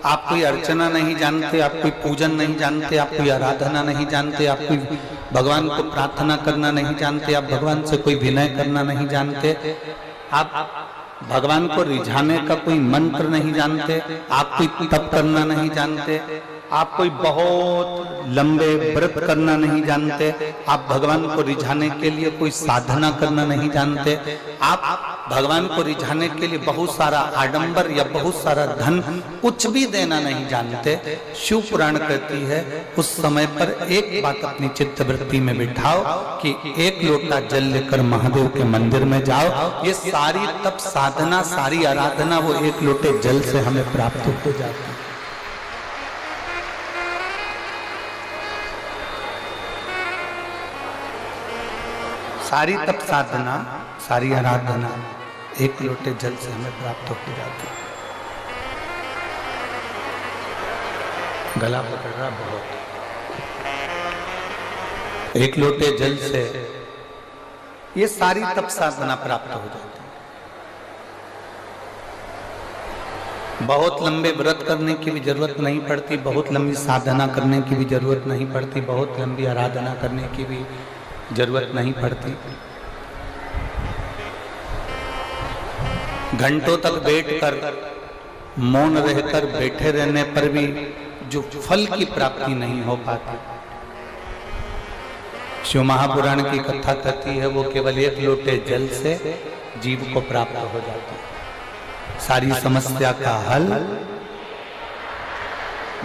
आप कोई अर्चना नहीं जानते, आप कोई पूजन नहीं जानते, आप कोई आराधना नहीं जानते, आप कोई भगवान को प्रार्थना करना नहीं जानते, आप भगवान से कोई विनय करना नहीं जानते, आप भगवान को रिझाने का कोई मंत्र नहीं जानते, आप कोई तप करना नहीं जानते, आप कोई बहुत लंबे व्रत करना नहीं जानते, आप भगवान को रिझाने के लिए कोई साधना करना नहीं जानते, आप भगवान को रिझाने के लिए बहुत सारा आडंबर या बहुत सारा धन कुछ भी देना नहीं जानते। शिव पुराण कहती है उस समय पर एक बात अपनी चित्तवृत्ति में बिठाओ कि एक लोटा जल लेकर महादेव के मंदिर में जाओ। ये सारी तप साधना, सारी आराधना वो एक लोटे जल से हमें प्राप्त हो जाती है। सारी तप साधना, सारी आराधना एक लोटे जल से हमें प्राप्त हो जाती है। गला पकड़ रहा बहुत। एक लोटे जल से ये सारी तप साधना प्राप्त हो जाती है। बहुत लंबे व्रत करने की भी जरूरत नहीं पड़ती, बहुत लंबी साधना करने की भी जरूरत नहीं पड़ती, बहुत लंबी आराधना करने की भी जरूरत नहीं पड़ती। घंटों तक बैठकर मौन रहकर बैठे रहने पर भी जो फल की प्राप्ति नहीं हो पाती, शिव महापुराण की कथा कहती है वो केवल एक लोटे जल से जीव को प्राप्त हो जाता है। सारी समस्या का हल,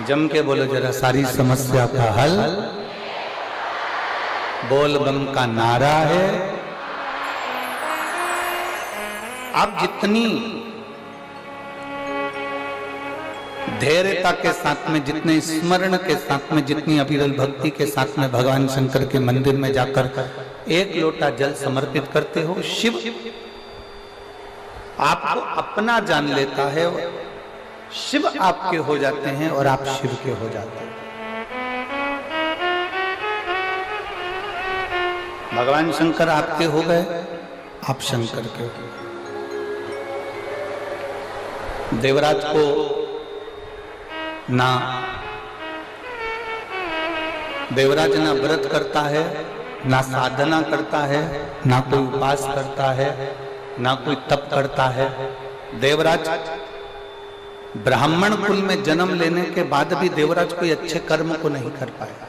जम के बोलो जरा, सारी समस्या का हल बोल बम का नारा है। आप जितनी धैर्यता के साथ में, जितने स्मरण के साथ में, जितनी अविरल भक्ति के साथ में भगवान शंकर के मंदिर में जाकर एक लोटा जल समर्पित करते हो, शिव आपको अपना जान लेता है, शिव आपके हो जाते हैं और आप शिव के हो जाते हैं। भगवान शंकर आपके हो गए, आप शंकर के हो। देवराज को ना देवराज ना व्रत करता है, ना साधना करता है, ना कोई उपास करता है, ना कोई तप करता है। देवराज ब्राह्मण कुल में जन्म लेने के बाद भी देवराज कोई अच्छे कर्म को नहीं कर पाया।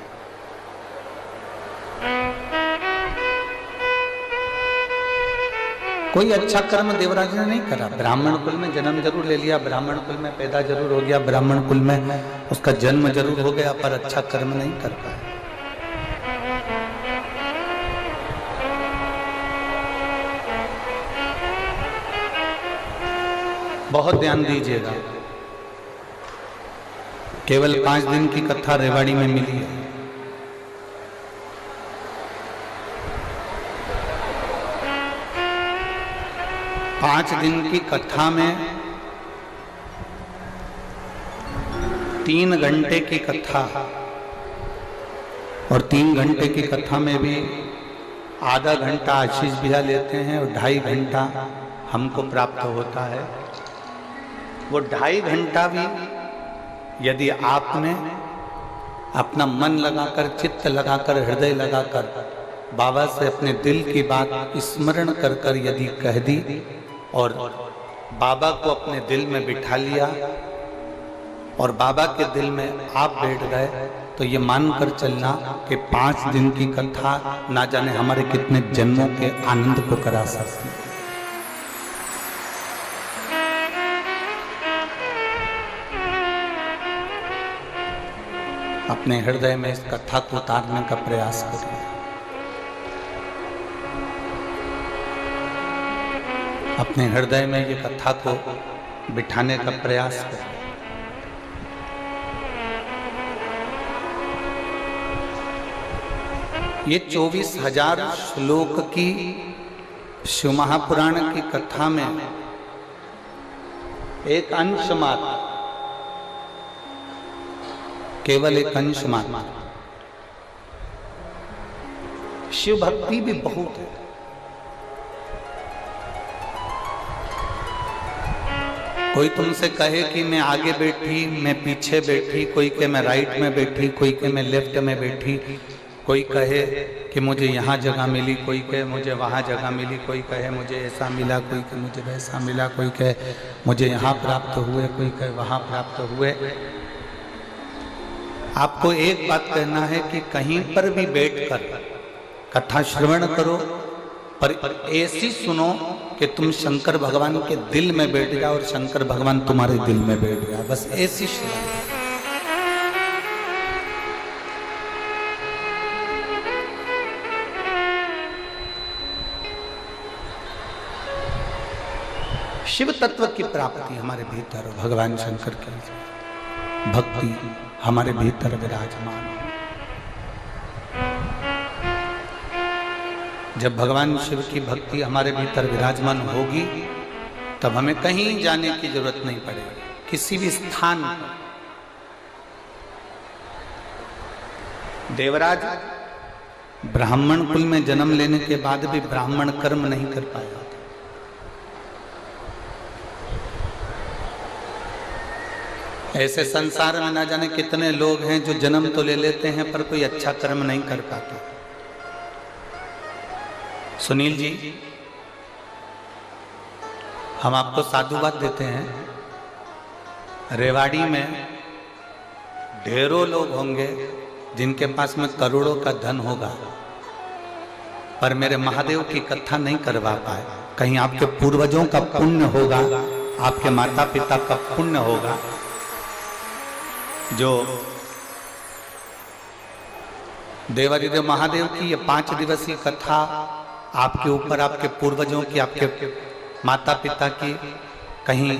कोई अच्छा कर्म देवराज ने नहीं करा। ब्राह्मण कुल में जन्म जरूर ले लिया, ब्राह्मण कुल में पैदा जरूर हो गया, ब्राह्मण कुल में उसका जन्म जरूर हो गया, पर अच्छा कर्म नहीं कर पाया। बहुत ध्यान दीजिएगा। केवल 5 दिन की कथा रेवाड़ी में मिली है। पांच दिन की कथा में 3 घंटे की कथा, और 3 घंटे की कथा में भी आधा घंटा आशीष भैया लेते हैं और 2.5 घंटा हमको प्राप्त होता है। वो 2.5 घंटा भी यदि आपने अपना मन लगाकर, चित्त लगाकर, हृदय लगाकर बाबा से अपने दिल की बात स्मरण कर कर यदि कह दी और बाबा को अपने दिल में बिठा लिया और बाबा के दिल में आप बैठ गए, तो ये मानकर चलना कि 5 दिन की कथा ना जाने हमारे कितने जन्मों के आनंद को करा सकती है। अपने हृदय में इस कथा को उतारने का प्रयास करिए। अपने हृदय में ये कथा को बिठाने का प्रयास करें। ये 24,000 श्लोक की शिव महापुराण की कथा में एक अंश मात्र, केवल एक अंश मात्र। शिव भक्ति भी बहुत है। कोई तुमसे कहे कि मैं आगे बैठी, मैं पीछे बैठी, कोई कहे मैं राइट में बैठी, कोई कहे मैं लेफ्ट में बैठी, कोई कहे कि मुझे यहाँ जगह मिली, कोई कहे मुझे वहाँ जगह मिली, कोई कहे मुझे ऐसा मिला, कोई कहे मुझे वैसा मिला, कोई कहे मुझे यहाँ प्राप्त हुए, कोई कहे वहाँ प्राप्त हुए। आपको एक बात कहना है कि कहीं पर भी बैठकर कथा श्रवण करो, पर ऐसी सुनो कि तुम शंकर भगवान के दिल में बैठ जाओ और शंकर भगवान तुम्हारे दिल में बैठ जाओ, बस ऐसी श्रवण। शिव तत्व की प्राप्ति हमारे भीतर, भगवान शंकर की भक्ति हमारे भीतर विराजमान। जब भगवान शिव की भक्ति हमारे भीतर विराजमान होगी तब हमें कहीं जाने की जरूरत नहीं पड़ेगी, किसी भी स्थान पर। देवराज ब्राह्मण कुल में जन्म लेने के बाद भी ब्राह्मण कर्म नहीं कर पाया। ऐसे संसार में ना जाने कितने लोग हैं जो जन्म तो ले लेते हैं पर कोई अच्छा कर्म नहीं कर पाते। सुनील जी, हम आपको साधुवाद देते हैं। रेवाड़ी में ढेरों लोग होंगे जिनके पास में करोड़ों का धन होगा, पर मेरे महादेव की कथा नहीं करवा पाए। कहीं आपके पूर्वजों का पुण्य होगा, आपके माता पिता का पुण्य होगा, जो देवादिदेव महादेव की ये 5 दिवसीय कथा आपके ऊपर, आपके पूर्वजों की, आपके माता पिता की, कहीं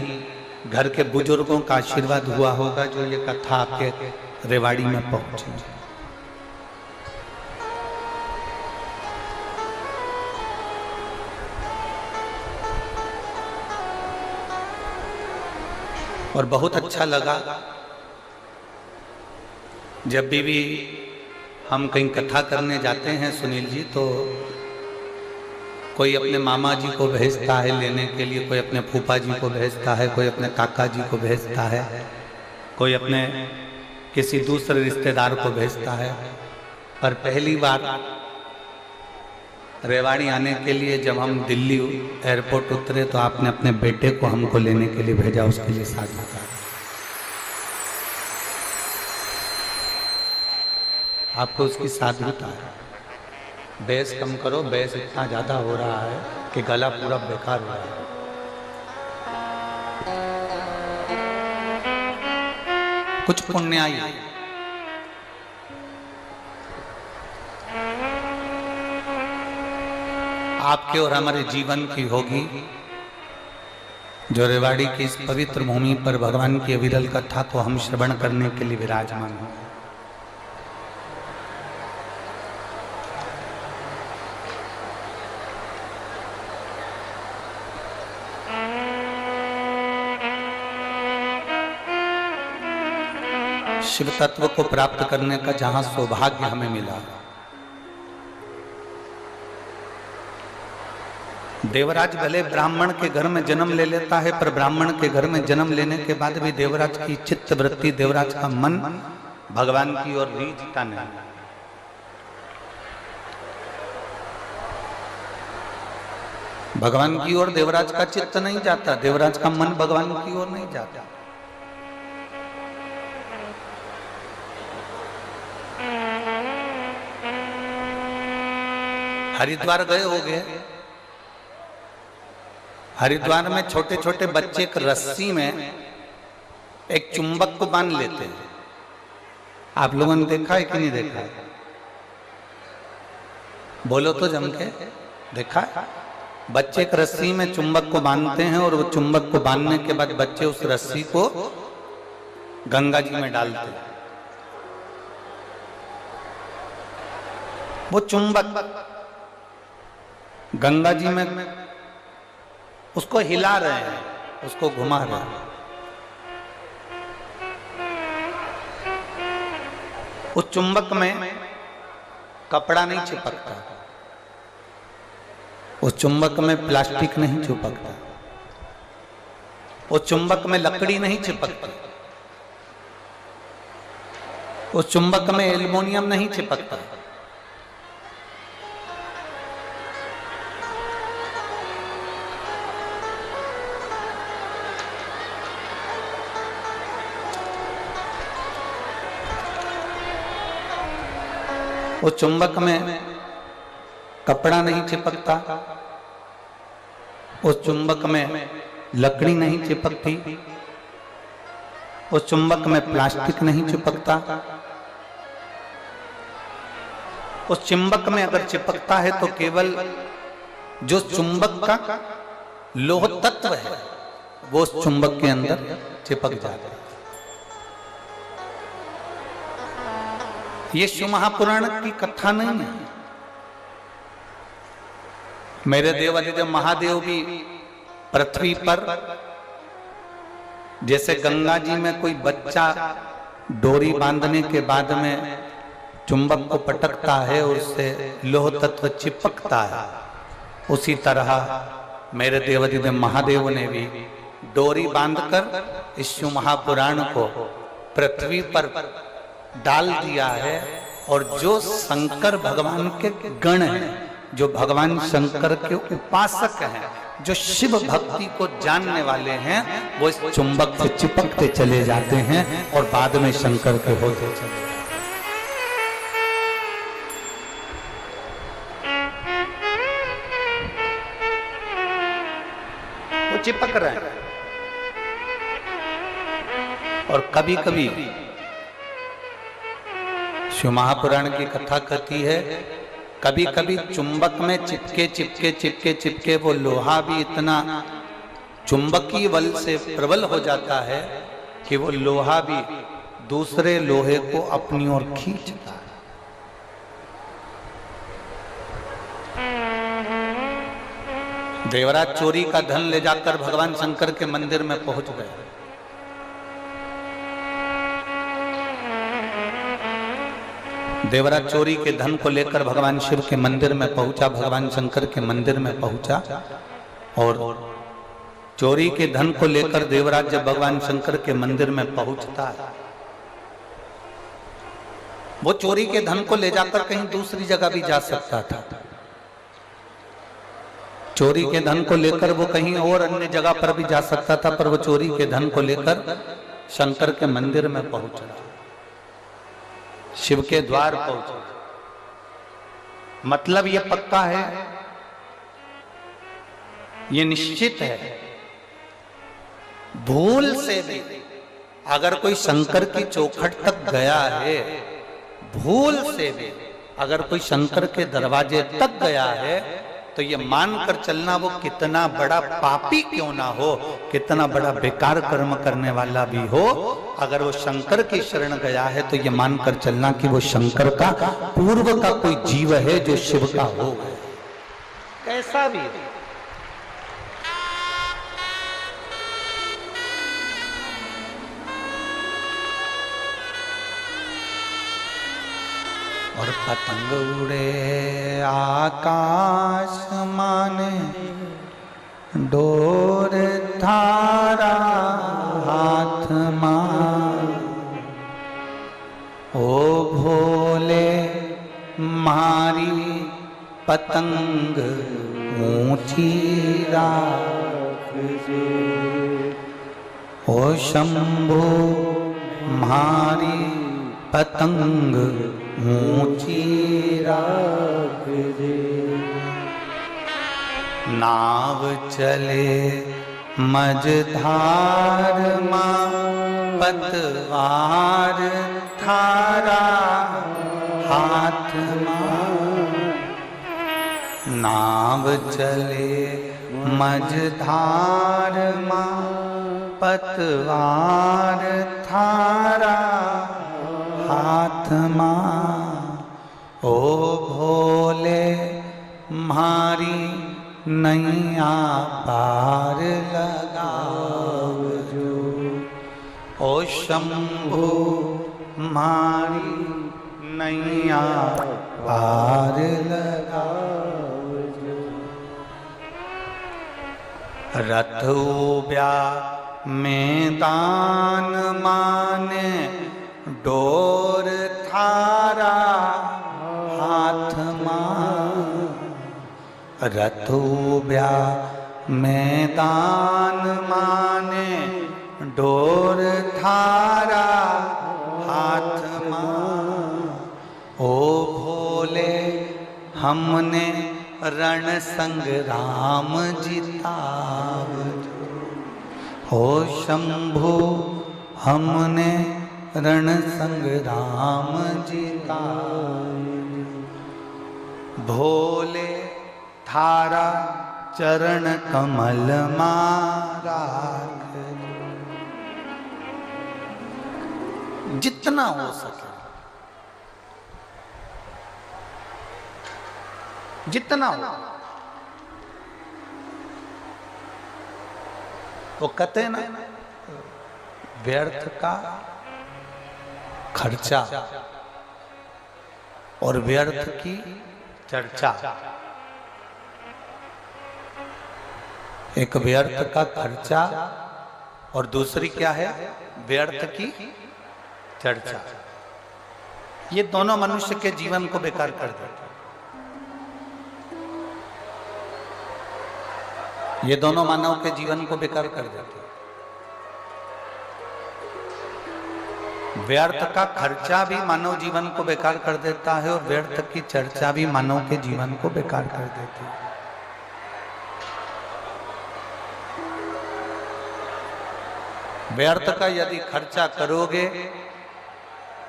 घर के बुजुर्गों का आशीर्वाद हुआ होगा जो ये कथा आपके रेवाड़ी में पहुंची। और बहुत अच्छा लगा जब भी हम कहीं कथा करने जाते हैं सुनील जी, तो कोई अपने मामा जी को भेजता है लेने के लिए, कोई अपने फूफा जी को भेजता है, कोई अपने काका जी को भेजता है, कोई अपने किसी दूसरे रिश्तेदार को भेजता है। पर पहली बार रेवाड़ी आने के लिए जब हम दिल्ली एयरपोर्ट उतरे तो आपने अपने बेटे को हमको लेने के लिए भेजा, उसके लिए साधुवाद। आपको उसकी साधुता है। बेस कम करो, बेस इतना ज्यादा हो रहा है कि गला पूरा बेकार हो रहा है। कुछ पुण्य आई आपके और हमारे जीवन की होगी, जो रेवाड़ी की इस पवित्र भूमि पर भगवान की अविरल कथा को हम श्रवण करने के लिए विराजमान हैं। शिव तत्व को प्राप्त करने का जहां सौभाग्य हमें मिला। देवराज भले ब्राह्मण के घर में जन्म ले लेता है, पर ब्राह्मण के घर में जन्म लेने के बाद भी देवराज की चित्त वृत्ति, देवराज का मन भगवान की ओर रीझता नहीं। भगवान की ओर देवराज का चित्त नहीं जाता, देवराज का मन भगवान की ओर नहीं जाता। हरिद्वार गए होंगे, हरिद्वार में छोटे छोटे बच्चे एक रस्सी में एक चुंबक को बांध लेते हैं। आप लोगों ने देखा है कि नहीं देखा है? बोलो तो जम के, देखा है? बच्चे एक रस्सी में चुंबक को बांधते हैं और वो चुंबक को बांधने के बाद बच्चे उस रस्सी को गंगा जी में डालते हैं। वो चुंबक गंगा जी में उसको हिला रहे हैं, उसको घुमा रहे हैं। उस चुंबक में कपड़ा नहीं चिपकता, उस चुंबक में प्लास्टिक नहीं चिपकता, वो चुंबक में लकड़ी नहीं चिपकती, उस चुंबक में एल्युमिनियम नहीं चिपकता। उस चुंबक में कपड़ा नहीं चिपकता, उस चुंबक में लकड़ी नहीं चिपकती, उस चुंबक में प्लास्टिक नहीं चिपकता। उस चुंबक में अगर चिपकता है तो केवल जो चुंबक का लोह तत्व है वो उस चुंबक के अंदर चिपक जाता है। ये शिव महापुराण की कथा नहीं है। मेरे देवादिदेव महादेव भी पृथ्वी पर जैसे गंगा जी में कोई बच्चा डोरी बांधने के बाद में चुंबक को पटकता है और उससे लोह तत्व चिपकता है, उसी तरह मेरे देवादिदेव महादेव ने भी डोरी बांधकर इस शिव महापुराण को पृथ्वी पर डाल दिया है। और जो शंकर भगवान के गण हैं, जो भगवान शंकर के उपासक हैं, जो शिव भक्ति को जानने वाले हैं, वो इस चुंबक से चिपकते चले जाते हैं और बाद में शंकर के होते चले। वो चिपक रहे हैं। और कभी कभी शिव महापुराण की कथा कहती है, कभी कभी चुंबक में चिपके चिपके चिपके चिपके वो लोहा भी इतना चुंबकीय बल से प्रबल हो जाता है कि वो लोहा भी दूसरे लोहे को अपनी ओर खींचता है। देवराज चोरी का धन ले जाकर भगवान शंकर के मंदिर में पहुंच गए। देवराज चोरी के धन को लेकर भगवान शिव के मंदिर में पहुंचा, भगवान शंकर के मंदिर में पहुंचा। और चोरी के धन को लेकर देवराज जब भगवान शंकर के मंदिर में पहुंचता है, वो चोरी के धन को ले जाकर कहीं दूसरी जगह भी जा सकता था। चोरी के धन को लेकर वो कहीं और अन्य जगह पर भी जा सकता था, पर वो चोरी के धन को लेकर शंकर के मंदिर में पहुंचा, शिव के द्वार पहुंचा। मतलब ये पक्का है, ये निश्चित है, भूल से भी अगर कोई शंकर की चौखट तक गया है, भूल से भी अगर कोई शंकर के दरवाजे तक गया है, तो ये मानकर चलना वो कितना बड़ा पापी क्यों ना हो, कितना बड़ा बेकार कर्म करने वाला भी हो, अगर वो शंकर की शरण गया है तो ये मानकर चलना कि वो शंकर का पूर्व का कोई जीव है जो शिव का हो, कैसा भी। और पतंग उड़े आकाश माने, डोर थारा हाथ मान, ओ भोले मारी पतंग ऊंची राख जे, ओ शंभो मारी पतंग ऊंची राख दे। नाव चले मझधार मां, पतवार थारा हाथ मां। नाव चले मझधार मां, पतवार थारा हाथ मां। ओ भोले मारी नैया पार लगाओ जो, ओ शंभो मारी नैया पार लगाओ जो। रथ उब्या मैदान माने डोर थारा हाथ मां रथो ब्या मैदान माने डोर थारा हाथ मां ओ भोले हमने रण संग्राम जिताव हो शंभु हमने रण संग्राम जिताव भोले थारा चरण कमल मारा जितना हो सके जितना हो। वो कहते हैं ना व्यर्थ का खर्चा और व्यर्थ की चर्चा। एक व्यर्थ का खर्चा और दूसरी क्या है व्यर्थ की चर्चा। ये दोनों मनुष्य के जीवन को बेकार कर देते। ये दोनों मानव के जीवन को बेकार कर देते। व्यर्थ का खर्चा भी मानव जीवन को बेकार कर देता है और व्यर्थ की चर्चा भी मानव के जीवन को बेकार कर देती है। व्यर्थ का यदि खर्चा करोगे,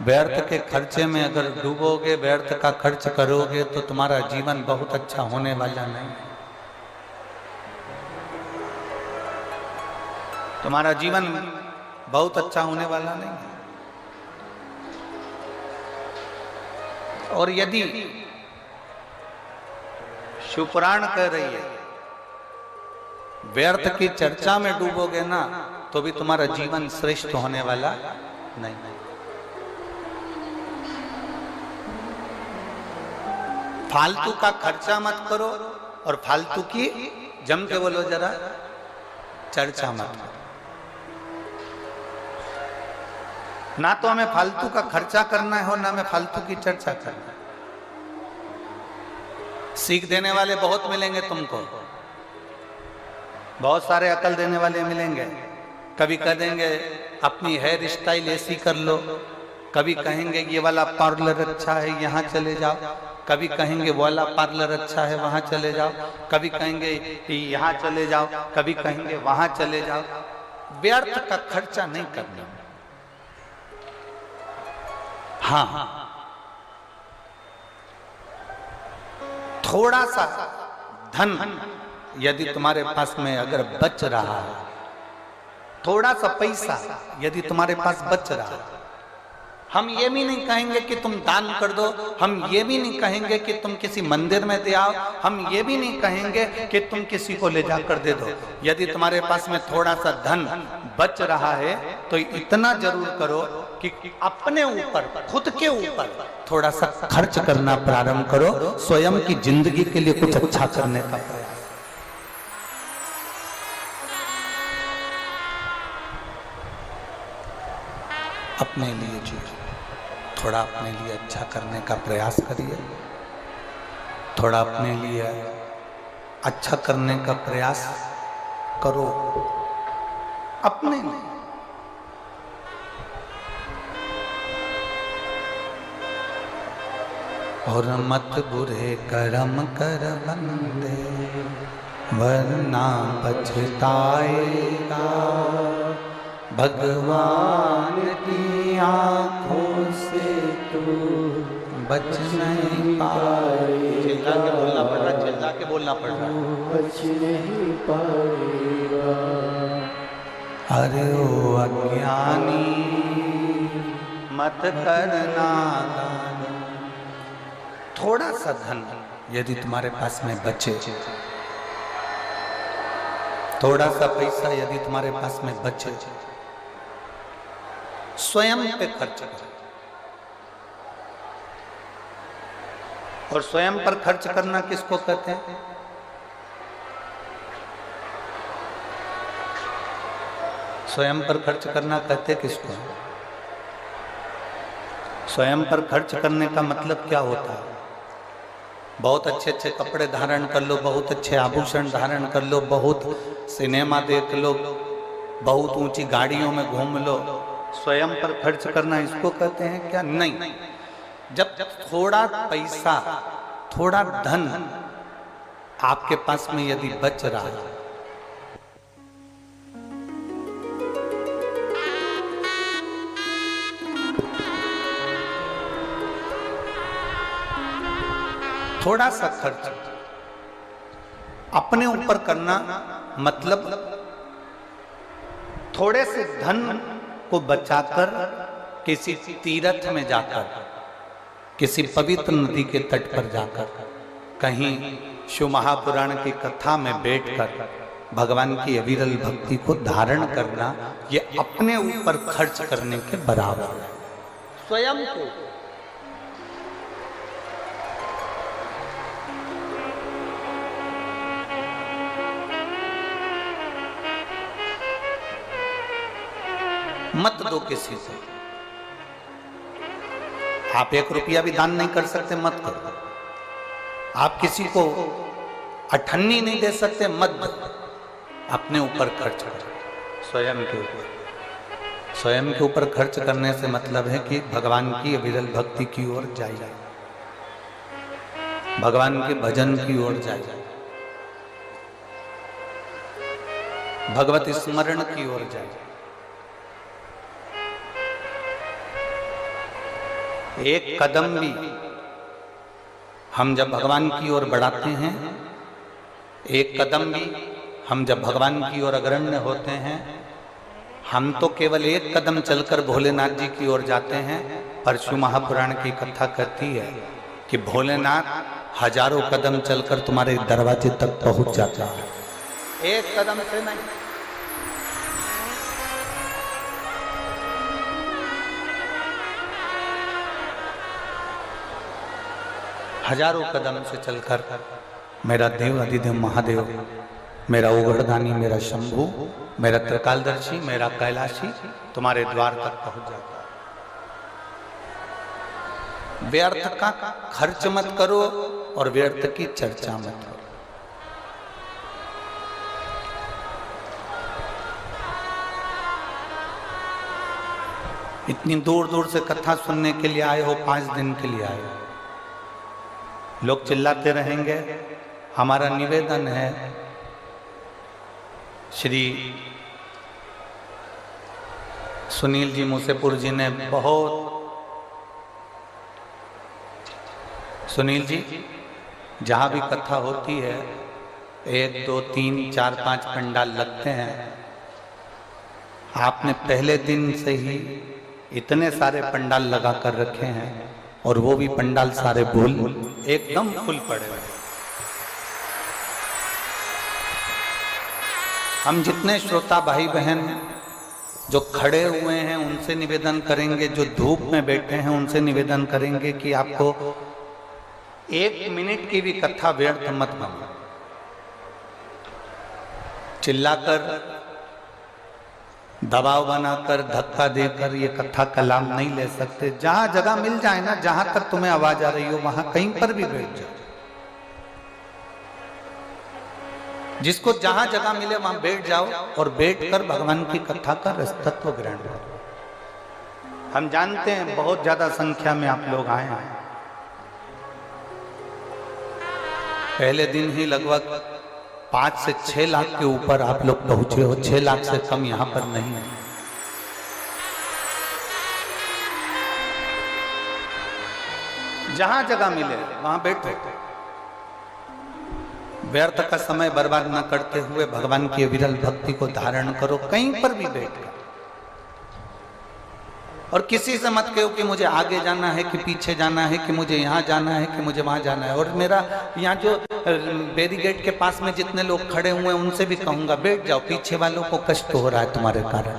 व्यर्थ के खर्चे में अगर डूबोगे, व्यर्थ का खर्च करोगे तो तुम्हारा जीवन बहुत अच्छा होने वाला नहीं है। तुम्हारा जीवन बहुत अच्छा होने वाला नहीं है। और यदि शिवपुराण कह रही है व्यर्थ की चर्चा में डूबोगे ना तो भी तुम्हारा जीवन श्रेष्ठ होने वाला नहीं। फालतू का खर्चा मत करो और फालतू की जम के बोलो जरा चर्चा मत करो। ना तो हमें फालतू का खर्चा करना है और ना हमें फालतू की चर्चा करना है। सीख देने वाले बहुत मिलेंगे तुमको, बहुत सारे अकल देने वाले मिलेंगे। कभी कह देंगे अपनी हेयर स्टाइल ऐसी कर लो, कभी कहेंगे ये वाला पार्लर अच्छा है यहाँ चले जाओ, कभी कहेंगे वो वाला पार्लर अच्छा है वहां चले जाओ, कभी कहेंगे यहाँ चले जाओ, कभी कहेंगे वहां चले जाओ। व्यर्थ का खर्चा नहीं करना। हाँ, थोड़ा सा धन यदि तुम्हारे पास में अगर बच रहा है, थोड़ा सा पैसा यदि तुम्हारे पास बच रहा है, हम ये भी नहीं कहेंगे कि तुम दान कर दो, हम ये भी नहीं कहेंगे कि तुम किसी मंदिर में दे आओ, हम ये भी नहीं कहेंगे कि तुम किसी को ले जाकर दे दो। यदि तुम्हारे पास में थोड़ा सा धन बच रहा है तो इतना जरूर करो कि अपने ऊपर, खुद के ऊपर थोड़ा सा खर्च करना प्रारंभ करो, स्वयं की जिंदगी के लिए कुछ अच्छा करने का प्रयास। अपने लिए जी थोड़ा अपने लिए अच्छा करने का प्रयास करिए, थोड़ा अपने लिए अच्छा करने का प्रयास करो अपने लिए। और मत बुरे कर्म कर बंदे वरना पछताएगा, भगवान की आंखों से तू बच नहीं पाएगा। चिल्ला के बोलना पड़ रहा, बच नहीं पाएगा। अरे ओ अज्ञानी मत करना दान। थोड़ा सा धन यदि तुम्हारे पास में बचे, थोड़ा सा पैसा यदि तुम्हारे पास में बचे, स्वयं पे खर्च करो। और स्वयं पर खर्च करना किसको कहते हैं? स्वयं पर खर्च करना कहते किसको? स्वयं पर खर्च करने का मतलब क्या होता है? बहुत अच्छे अच्छे कपड़े धारण कर लो, बहुत अच्छे आभूषण धारण कर लो, बहुत सिनेमा देख लो, बहुत ऊंची गाड़ियों में घूम लो, स्वयं पर खर्च करना इसको कहते हैं क्या? नहीं। जब थोड़ा पैसा, थोड़ा धन आपके पास में यदि बच रहा है, थोड़ा सा खर्च अपने ऊपर करना, मतलब थोड़े से धन को बचाकर किसी तीर्थ में जाकर, किसी पवित्र नदी के तट पर जाकर, कहीं शिव महापुराण की कथा में बैठकर भगवान की अविरल भक्ति को धारण करना, ये अपने ऊपर खर्च करने के बराबर है। स्वयं को मत दो किसी को। आप 1 रुपया भी दान नहीं कर सकते, मत करो। आप किसी को अठन्नी नहीं दे सकते, मत दो। अपने ऊपर खर्च करो, स्वयं के ऊपर। स्वयं के ऊपर खर्च करने से मतलब है कि भगवान की अविरल भक्ति की ओर जाइए, भगवान के भजन की ओर जाइए, भगवत स्मरण की ओर जाइए। एक कदम भी हम जब भगवान की ओर बढ़ाते हैं, एक कदम भी हम जब भगवान की ओर अग्रण्य होते हैं, हम तो केवल एक कदम चलकर भोलेनाथ जी की ओर जाते हैं। पर शिव महापुराण की कथा कहती है कि भोलेनाथ हजारों कदम चलकर तुम्हारे दरवाजे तक पहुंच जाता है, एक कदम से नहीं। हजारों कदम से चलकर मेरा देव अधिदेव महादेव, मेरा उगड़दानी, मेरा शंभू, मेरा त्रिकालदर्शी, मेरा कैलाशी तुम्हारे द्वार तक पहुंच जाता है। व्यर्थ का खर्च मत करो और व्यर्थ की चर्चा मत करो। इतनी दूर दूर से कथा सुनने के लिए आए हो, 5 दिन के लिए आए हो, लोग चिल्लाते रहेंगे। हमारा निवेदन है, श्री सुनील जी मूसेपुर जी ने सुनील जी जहाँ भी कथा होती है 1 2 3 4 5 पंडाल लगते हैं। आपने पहले दिन से ही इतने सारे पंडाल लगा कर रखे हैं और वो भी पंडाल सारे फुल, एकदम फुल पड़े हुए। हम जितने श्रोता भाई बहन जो खड़े हुए हैं उनसे निवेदन करेंगे, जो धूप में बैठे हैं उनसे निवेदन करेंगे कि आपको 1 मिनट की भी कथा व्यर्थ मत बनो। चिल्लाकर, दबाव बनाकर, धक्का देकर ये कथा का लाभ नहीं ले सकते। जहां जगह मिल जाए ना, जहां तक तुम्हें आवाज आ रही हो वहां कहीं पर भी बैठ जाओ। जिसको जहां जगह मिले वहां बैठ जाओ और बैठकर भगवान की कथा का रसतत्व ग्रहण करो। हम जानते हैं बहुत ज्यादा संख्या में आप लोग आए हैं। पहले दिन ही लगभग 5 से 6 लाख के ऊपर आप लोग पहुंचे हो, 6 लाख से कम यहां पर नहीं है। जहां जगह मिले वहां बैठो। व्यर्थ का समय बर्बाद न करते हुए भगवान की अविरल भक्ति को धारण करो, कहीं पर भी बैठकर। और किसी से मत कहो कि मुझे आगे जाना है, कि पीछे जाना है, कि मुझे यहाँ जाना है, कि मुझे वहां जाना है। और मेरा यहाँ जो बैरिकेड के पास में जितने लोग खड़े हुए हैं उनसे भी कहूंगा बैठ जाओ। पीछे वालों को कष्ट हो रहा है तुम्हारे कारण,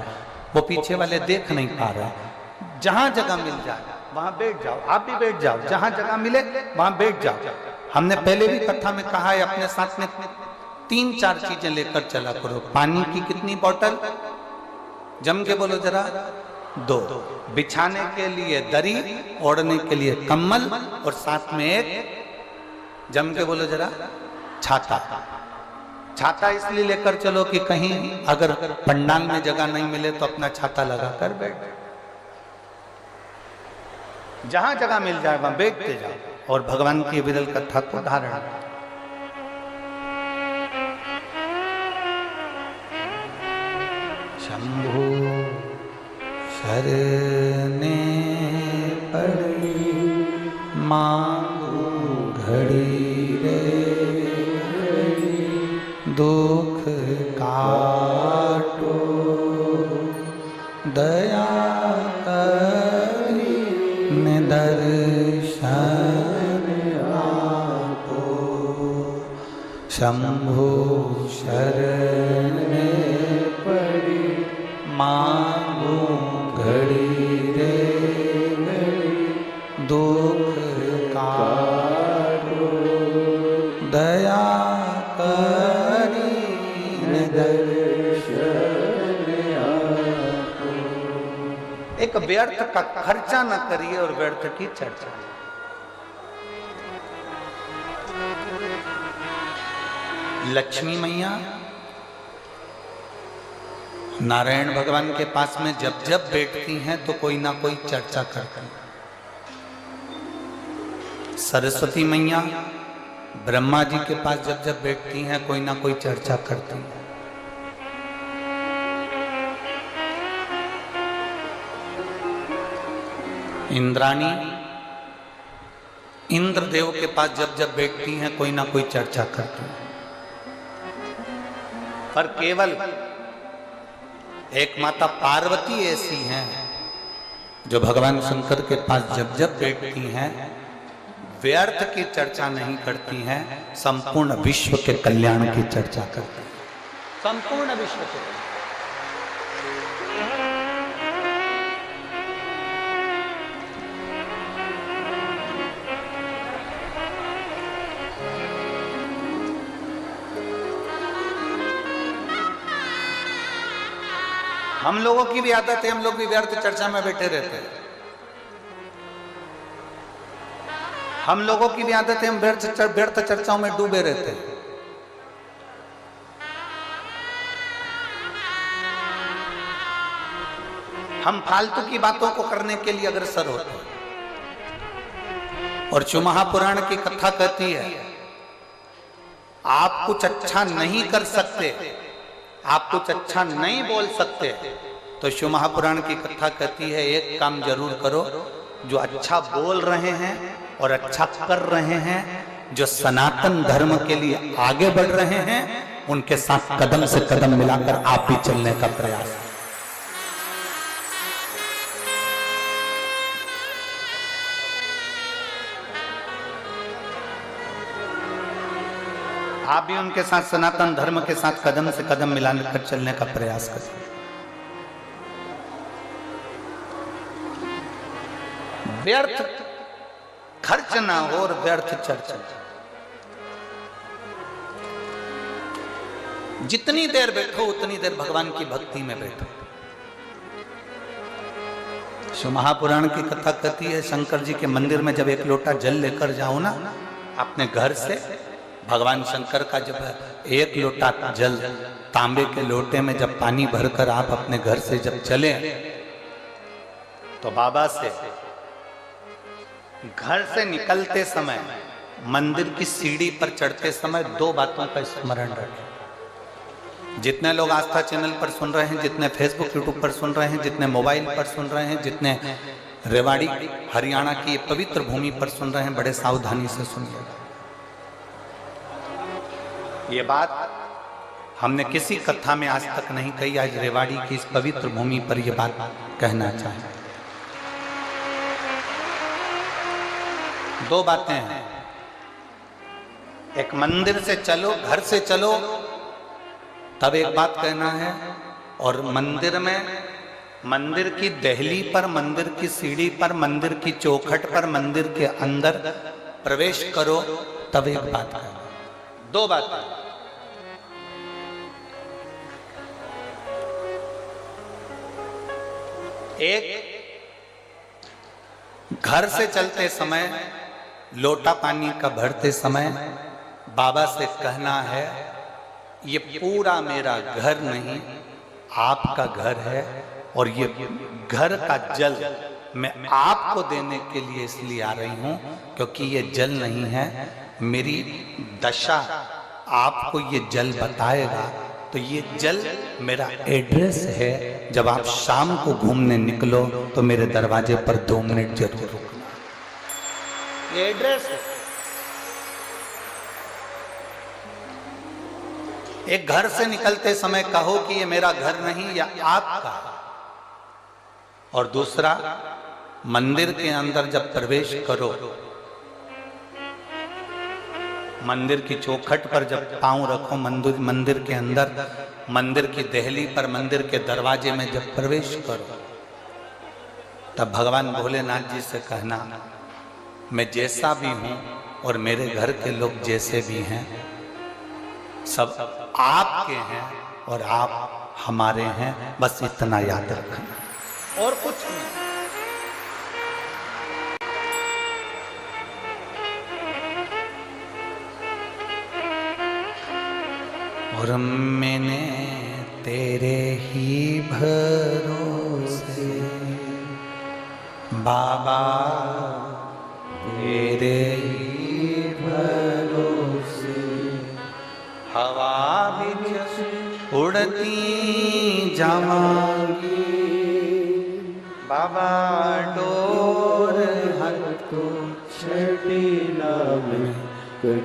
वो पीछे वाले देख नहीं पा रहे। जहां जगह मिल जाए वहां बैठ जाओ। आप भी बैठ जाओ, जहां जगह मिले वहां बैठ जाओ। हमने पहले भी कथा में कहा है, अपने साथ में 3-4 चीजें लेकर चला करो। पानी की कितनी बोतल, जम के बोलो जरा। 2। बिछाने के लिए दरी, ओढ़ने के लिए कम्बल, और साथ में एक, जम के बोलो जरा, छाता। छाता इसलिए लेकर चलो कि कहीं अगर पंडाल में जगह नहीं मिले तो अपना छाता लगा कर बैठ, जहां जगह मिल जाए वहां बैठते जाओ और भगवान की विरल कथा को धारण। शंभु शरणे पड़ी मांगू घड़ी रे, दुख काटो दया करी दर्शन आपो। शंभु शरण पड़ी मांगू घड़ी रे, दुख काटो दया करी दर्शन आपो। एक व्यर्थ का खर्चा न करिए और व्यर्थ की चर्चा। लक्ष्मी मैया नारायण भगवान के पास में जब जब बैठती हैं तो कोई ना कोई चर्चा करती हैं। सरस्वती मैया ब्रह्मा जी के पास जब जब बैठती हैं कोई ना कोई चर्चा करती हैं। इंद्राणी इंद्रदेव के पास जब जब बैठती हैं कोई ना कोई चर्चा करती हैं। पर केवल एक माता पार्वती ऐसी हैं जो भगवान शंकर के पास जब जब बैठती हैं व्यर्थ की चर्चा नहीं करती हैं, संपूर्ण विश्व के कल्याण की चर्चा करती हैं। संपूर्ण विश्व के। हम लोगों की भी आदत है, हम लोग भी व्यर्थ चर्चा में बैठे रहते हैं। हम लोगों की भी आदत है, हम व्यर्थ चर्चाओं में डूबे रहते हैं। हम फालतू की बातों को करने के लिए अग्रसर होते हैं। और शिव महापुराण की कथा कहती है आप कुछ अच्छा नहीं कर सकते, आप कुछ अच्छा नहीं बोल सकते, तो शिव महापुराण की कथा कहती है एक काम जरूर करो, जो अच्छा बोल रहे हैं और अच्छा कर रहे हैं, जो सनातन धर्म के लिए आगे बढ़ रहे हैं, उनके साथ कदम से कदम मिलाकर आप भी चलने का प्रयास। आप भी उनके साथ सनातन धर्म के साथ कदम से कदम मिलाकर चलने का प्रयास करें। व्यर्थ खर्च ना हो और व्यर्थ चर्चा। जितनी देर बैठो उतनी देर भगवान की भक्ति में बैठो। शिव महापुराण की कथा कहती है शंकर जी के मंदिर में जब एक लोटा जल लेकर जाओ ना अपने घर से, भगवान शंकर का जब एक लोटा जल तांबे के लोटे में जब पानी भरकर आप अपने घर से जब चले तो बाबा से घर से निकलते समय मंदिर की सीढ़ी पर चढ़ते समय दो बातों का स्मरण रखें। जितने लोग आस्था चैनल पर सुन रहे हैं, जितने फेसबुक यूट्यूब पर सुन रहे हैं, जितने मोबाइल पर सुन रहे हैं, जितने रेवाड़ी हरियाणा की पवित्र भूमि पर सुन रहे हैं, बड़े सावधानी से सुनिए। ये बात हमने किसी कथा में आज तक नहीं कही, आज रेवाड़ी की इस पवित्र भूमि पर यह बात कहना चाहें। दो बातें हैं, एक मंदिर से चलो, घर से चलो तब एक बात कहना है, और मंदिर में, मंदिर की दहली पर, मंदिर की सीढ़ी पर, मंदिर की चौखट पर, मंदिर के अंदर प्रवेश करो तब एक बात कहना। दो बातें। एक, घर से चलते समय लोटा पानी का भरते समय बाबा से कहना है, ये पूरा मेरा घर नहीं, आपका घर है, और ये घर का जल मैं आपको देने के लिए इसलिए आ रही हूं क्योंकि ये जल नहीं है, मेरी दशा आपको ये जल बताएगा। तो ये जल मेरा एड्रेस है, जब आप शाम को घूमने निकलो तो मेरे दरवाजे पर 2 मिनट जरूर रुकना। ये एड्रेस है। एक घर से निकलते समय कहो कि ये मेरा घर नहीं, या आपका। और दूसरा, मंदिर के अंदर जब प्रवेश करो, मंदिर की चौखट पर जब पांव रखो, मंदिर के अंदर, मंदिर की देहली पर, मंदिर के दरवाजे में जब प्रवेश करो, तब भगवान भोलेनाथ जी से कहना, मैं जैसा भी हूं और मेरे घर के लोग जैसे भी हैं, सब आपके हैं और आप हमारे हैं, बस इतना याद रखना और कुछ नहीं। और मैंने तेरे ही भरोसे बाबा, तेरे ही भरोसे हवा भी उड़ती जावांगी, बाबा डोर हटो छड़ीला में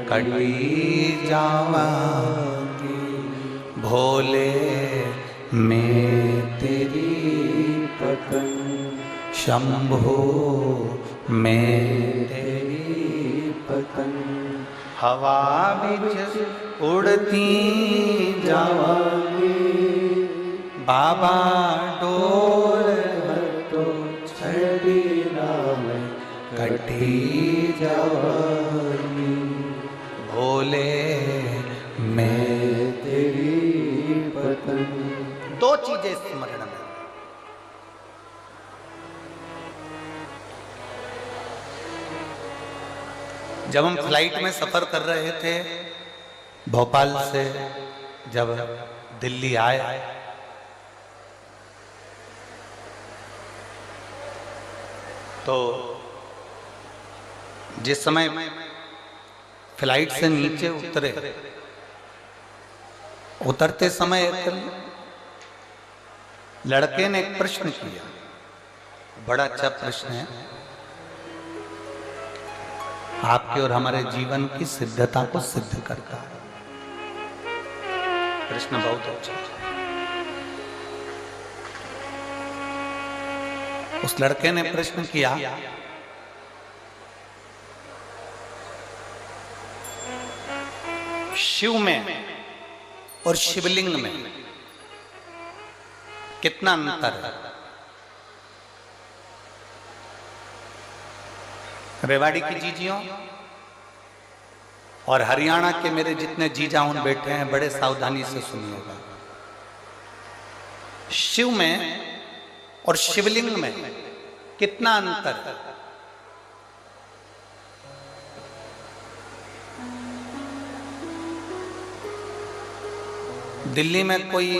कटी जावांगी, भोले मैं तेरी पतंग, शंभो मैं तेरी पतंग, हवा बिच उड़ती जावांगी, बाबा डोर हटो छड़ीला में कटी जावांगी, भोले मैं तेरी पतंग। 2 चीजें स्मरण में। जब हम फ्लाइट में सफर कर रहे थे, भोपाल से जब दिल्ली आए, तो जिस समय फ्लाइट से नीचे उतरते समय एक लड़के ने एक प्रश्न किया, बड़ा अच्छा प्रश्न है, आपके और हमारे जीवन की सिद्धता को सिद्ध करता है। प्रश्न बहुत अच्छा है। उस लड़के ने प्रश्न किया, शिव में और शिवलिंग में कितना अंतर है? रेवाड़ी की जीजियों और हरियाणा के मेरे जितने जीजाऊन बैठे हैं, बड़े सावधानी से सुनिएगा। शिव में और शिवलिंग में कितना अंतर है? दिल्ली में कोई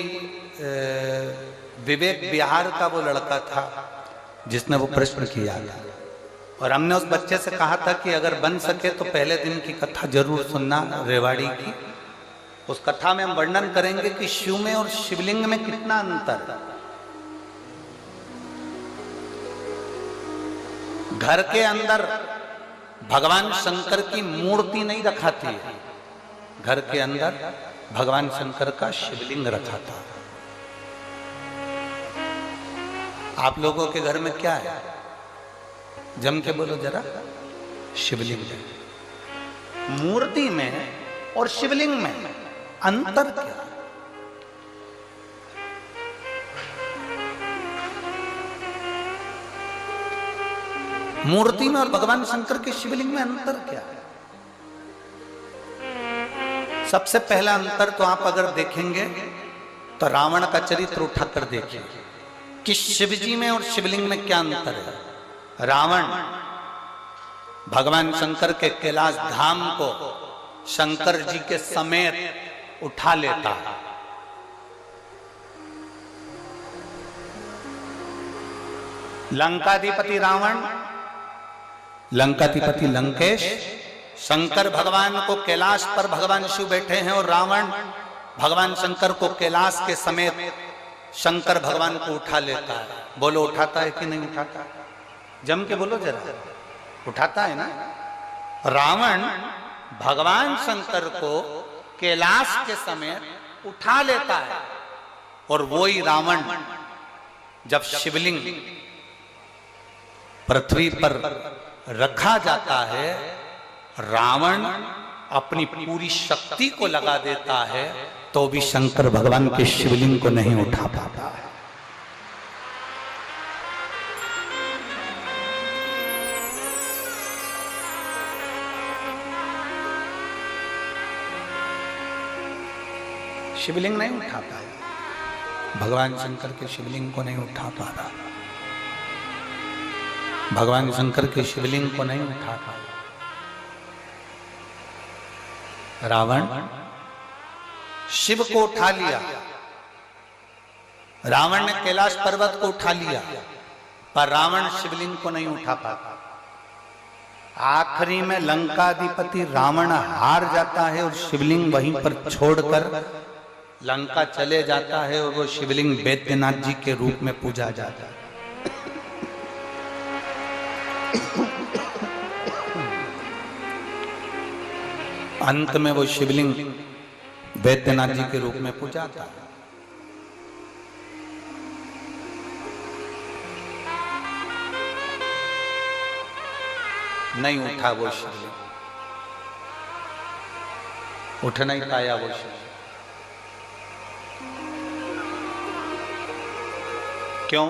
विवेक बिहार का वो लड़का था जिसने वो प्रश्न किया था, और हमने उस बच्चे से कहा था कि अगर बन सके तो पहले दिन की कथा जरूर सुनना रेवाड़ी की। उस कथा में हम वर्णन करेंगे कि शिव में और शिवलिंग में कितना अंतर है। घर के अंदर भगवान शंकर की मूर्ति नहीं रखाती है, घर के अंदर भगवान शंकर का शिवलिंग रखा था। आप लोगों के घर में क्या है? जम के बोलो जरा। शिवलिंग है। मूर्ति में और शिवलिंग में अंतर क्या? मूर्ति में और भगवान शंकर के शिवलिंग में अंतर क्या है? सबसे पहला अंतर तो आप अगर देखेंगे तो रावण का चरित्र उठाकर देखिए। कि शिव जी में और शिवलिंग में क्या अंतर है। रावण भगवान शंकर के कैलाश धाम को शंकर जी के समेत उठा लेता है। लंकाधिपति रावण, लंकाधिपति लंकेश, शंकर भगवान को कैलाश पर भगवान शिव बैठे हैं और रावण भगवान शंकर को कैलाश के समेत शंकर भगवान को उठा लेता है। बोलो उठाता है कि नहीं उठाता? जम के बोलो जरा, उठाता है ना। रावण भगवान शंकर को कैलाश के समेत उठा लेता है और वही रावण जब शिवलिंग पृथ्वी पर रखा जाता है, रावण अपनी पूरी शक्ति को लगा देता है तो भी शंकर भगवान के शिवलिंग को नहीं उठा पाता है। शिवलिंग नहीं उठा पाया, भगवान शंकर के शिवलिंग को नहीं उठा पा रहा, भगवान शंकर के शिवलिंग को नहीं उठा पाया। रावण शिव को उठा लिया, रावण ने कैलाश पर्वत को उठा लिया, पर रावण शिवलिंग को नहीं उठा पाता। आखिरी में लंकाधिपति रावण हार जाता है और शिवलिंग वहीं पर छोड़कर लंका चले जाता है और वो शिवलिंग वैद्यनाथ जी के रूप में पूजा जाता है। अंत में वो शिवलिंग वैद्यनाथ जी के रूप में पूजा था। नहीं उठा वो शिवलिंग, उठ नहीं पाया वो शिवलिंग। क्यों?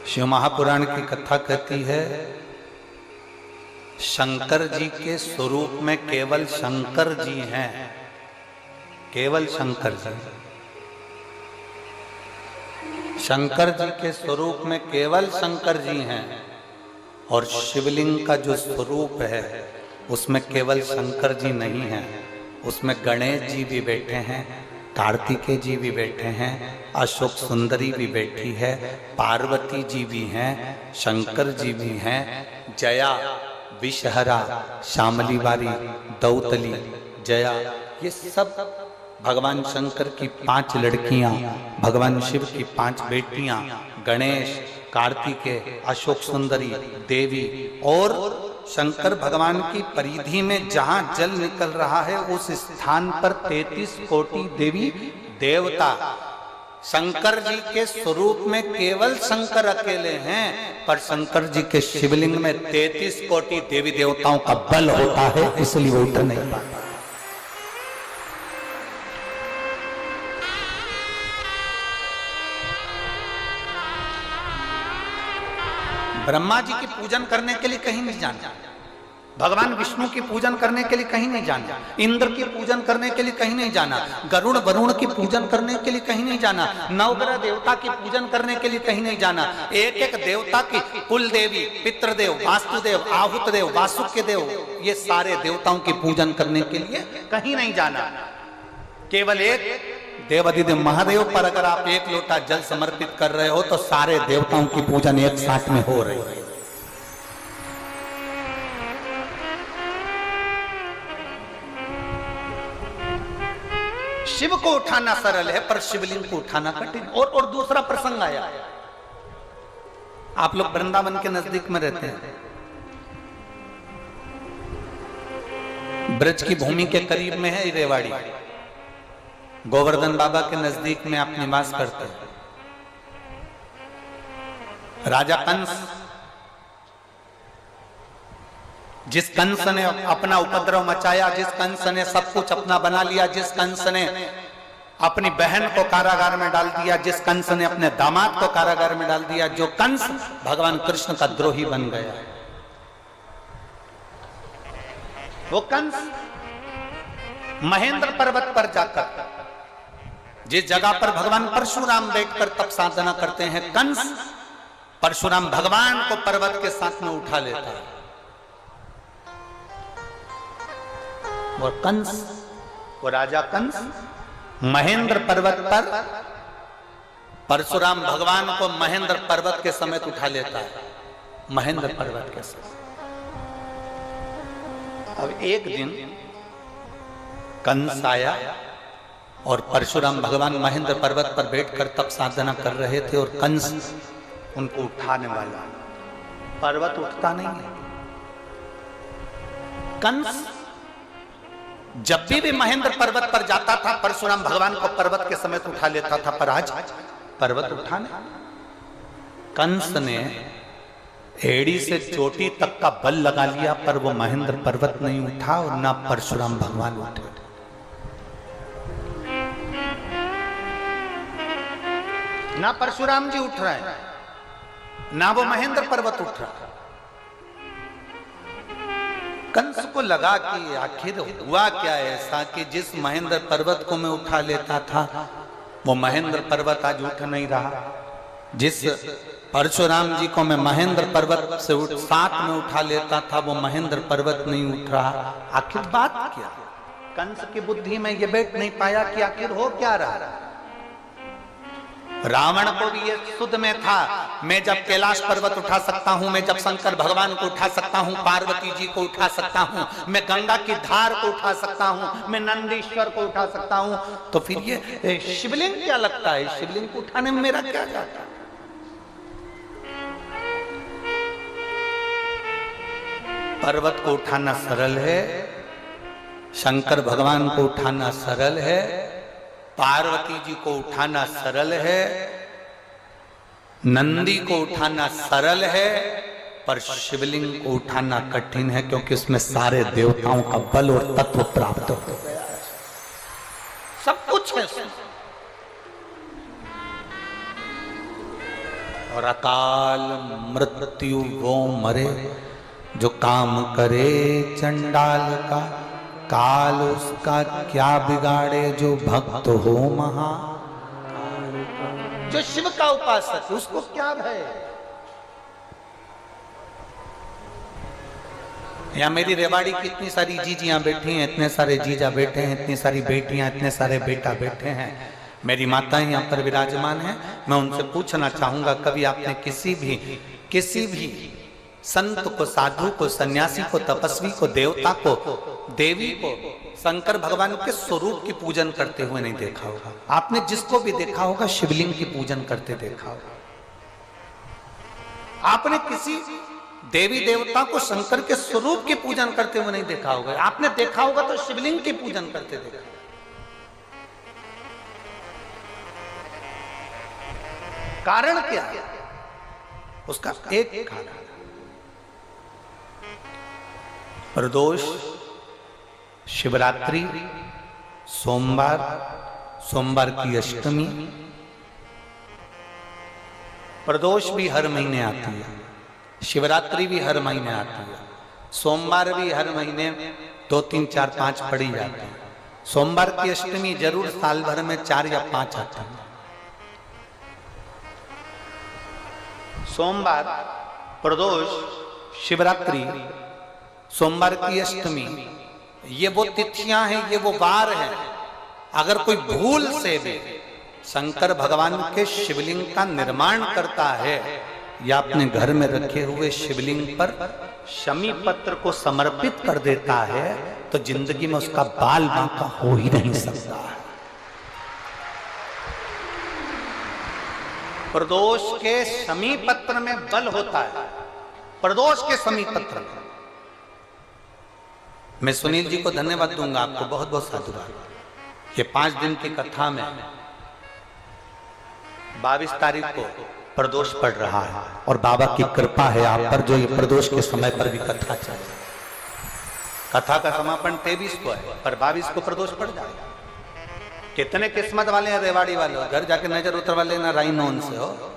शिव महापुराण की कथा कहती है शंकर जी के स्वरूप में केवल शंकर जी हैं, केवल शंकर जी। शंकर जी के स्वरूप में केवल शंकर जी हैं और शिवलिंग का जो स्वरूप है उसमें केवल शंकर जी नहीं हैं, उसमें गणेश जी भी बैठे हैं, कार्तिकेय जी भी बैठे हैं, अशोक सुंदरी भी बैठी है, पार्वती जी भी हैं, शंकर जी भी हैं, जया, विषहरा, श्यामली वारी, दौतली, जया, ये सब भगवान शंकर की 5 लड़कियां, भगवान शिव की 5 बेटियां, गणेश, कार्तिकेय, अशोक सुंदरी, देवी और शंकर भगवान की परिधि में जहां जल निकल रहा है उस स्थान पर 33 कोटि देवी देवता। शंकर जी के स्वरूप में केवल शंकर अकेले हैं, पर शंकर जी के शिवलिंग में 33 कोटि देवी देवताओं का बल होता है, इसलिए वो उठ नहीं पाता। ब्रह्मा जी की पूजन करने के लिए कहीं नहीं जाना, भगवान विष्णु की पूजन करने के लिए कहीं नहीं जाना, इंद्र की पूजन करने के लिए कहीं नहीं जाना, गरुड़ वरुण की पूजन करने के लिए कहीं नहीं जाना, नवग्रह देवता की पूजन करने के लिए कहीं नहीं जाना। एक एक देवता की कुल देवी, पितृदेव, वास्तुदेव, आहुतदेव, वासुकी देव, ये सारे देवताओं की पूजन करने के लिए कहीं नहीं जाना। केवल एक देवाधिदेव महादेव पर अगर आप 1 लोटा जल समर्पित कर रहे हो तो सारे देवताओं की पूजन एक साथ में हो रही है। शिव को उठाना सरल है पर शिवलिंग को उठाना कठिन। और दूसरा प्रसंग आया, आप लोग वृंदावन के नजदीक में रहते हैं, ब्रज की भूमि के करीब में है रेवाड़ी, गोवर्धन बाबा के नजदीक में आप निवास करते हैं। राजा कंस, जिस कंस ने अपना उपद्रव मचाया, जिस कंस ने सब कुछ अपना बना लिया, जिस कंस ने अपनी बहन को कारागार में डाल दिया, जिस कंस ने अपने दामाद को कारागार में डाल दिया, जो कंस भगवान कृष्ण का द्रोही बन गया, वो कंस महेंद्र पर्वत पर जाकर जिस जगह पर भगवान परशुराम बैठकर तप साधना करते हैं, कंस परशुराम भगवान को पर्वत के साथ में उठा लेता है। और कंस, वो राजा कंस महेंद्र पर्वत पर परशुराम भगवान को महेंद्र पर्वत के समेत उठा लेता है, महेंद्र पर्वत के समेत। अब एक दिन कंस आया और परशुराम भगवान महेंद्र पर्वत पर बैठकर तप साधना कर रहे थे और कंस उनको उठाने वाला। पर्वत उठता नहीं है। कंस जब भी महेंद्र पर्वत पर जाता था परशुराम भगवान को पर्वत के समेत उठा लेता था, पर आज पर्वत उठाने कंस ने एड़ी से चोटी तक का बल लगा लिया, पर वो महेंद्र पर्वत नहीं उठा और ना परशुराम भगवान उठे। ना परशुराम जी उठ रहे हैं, ना वो महेंद्र पर्वत उठ रहा। कंस को लगा कि आखिर हुआ क्या ऐसा कि जिस महेंद्र पर्वत को मैं उठा लेता था वो महेंद्र पर्वत आज उठ नहीं रहा। जिस परशुराम जी को मैं महेंद्र पर्वत से साथ में उठा लेता था वो महेंद्र पर्वत नहीं उठ रहा। आखिर बात क्या? कंस की बुद्धि में ये बैठ नहीं पाया कि आखिर हो क्या रहा। रावण को भी ये सुध में था, मैं जब कैलाश पर्वत उठा सकता हूं, मैं जब शंकर भगवान को उठा सकता हूं, पार्वती जी को उठा सकता हूं, मैं गंगा की धार को उठा सकता हूं, मैं नंदीश्वर को उठा सकता हूं, तो फिर ये शिवलिंग क्या लगता है? शिवलिंग को उठाने में मेरा क्या जाता है? पर्वत को उठाना सरल है, शंकर भगवान को उठाना सरल है, पार्वती जी को उठाना सरल है, नंदी को उठाना सरल है, पर शिवलिंग को उठाना कठिन है, क्योंकि उसमें सारे देवताओं का बल और तत्व प्राप्त हो गया है। सब कुछ है और अकाल मृत्यु वो मरे जो काम करे चंडाल का, काल उसका क्या बिगाड़े जो भक्त हो महा। जो शिव का उपासक उसको क्या भय? यहाँ मेरी रेवाड़ी की इतनी सारी जीजियां बैठी हैं, इतने सारे जीजा बैठे हैं, इतनी सारी बेटियां, इतने सारे बेटा बैठे हैं, मेरी माताएं यहाँ पर विराजमान हैं। मैं उनसे पूछना चाहूंगा, कभी आपने किसी भी संत को, साधु को, सन्यासी को, तपस्वी को, देवता को, देवी को शंकर भगवान के स्वरूप की पूजन करते हुए नहीं देखा होगा? आपने जिसको भी देखा होगा शिवलिंग की पूजन करते देखा होगा। आपने किसी देवी देवता को शंकर के स्वरूप की पूजन करते हुए नहीं देखा होगा। आपने देखा होगा तो शिवलिंग की पूजन करते देखा। कारण क्या है? उसका एक कारण प्रदोष, शिवरात्रि, सोमवार की अष्टमी। प्रदोष भी हर महीने आती है, शिवरात्रि भी हर महीने आती है, सोमवार भी हर महीने 2, 3, 4, 5 पड़ी जाती है। सोमवार की अष्टमी जरूर साल भर में 4 या 5 आती है। सोमवार, प्रदोष, शिवरात्रि, सोमवार की अष्टमी, ये वो तिथियां हैं, ये वो वार हैं। अगर कोई भूल से भी शंकर भगवान के शिवलिंग का निर्माण करता है या अपने घर में रखे हुए शिवलिंग पर शमी पत्र को समर्पित कर देता है, तो जिंदगी में उसका बाल बांका हो ही नहीं सकता। प्रदोष के शमी पत्र में बल होता है। प्रदोष के शमी पत्र में मैं सुनील जी को धन्यवाद दूंगा, आपको बहुत बहुत साधुवाद। ये 5 दिन की कथा में 22 तारीख को प्रदोष पड़ रहा है और बाबा की कृपा है आप पर, जो ये प्रदोष के समय पर भी कथा चल रही। कथा का समापन 23 को है, पर 22 को प्रदोष पड़ जाएगा। कितने किस्मत वाले हैं रेवाड़ी वाले, घर जाके नजर उतरवा लेना राइनोन से हो।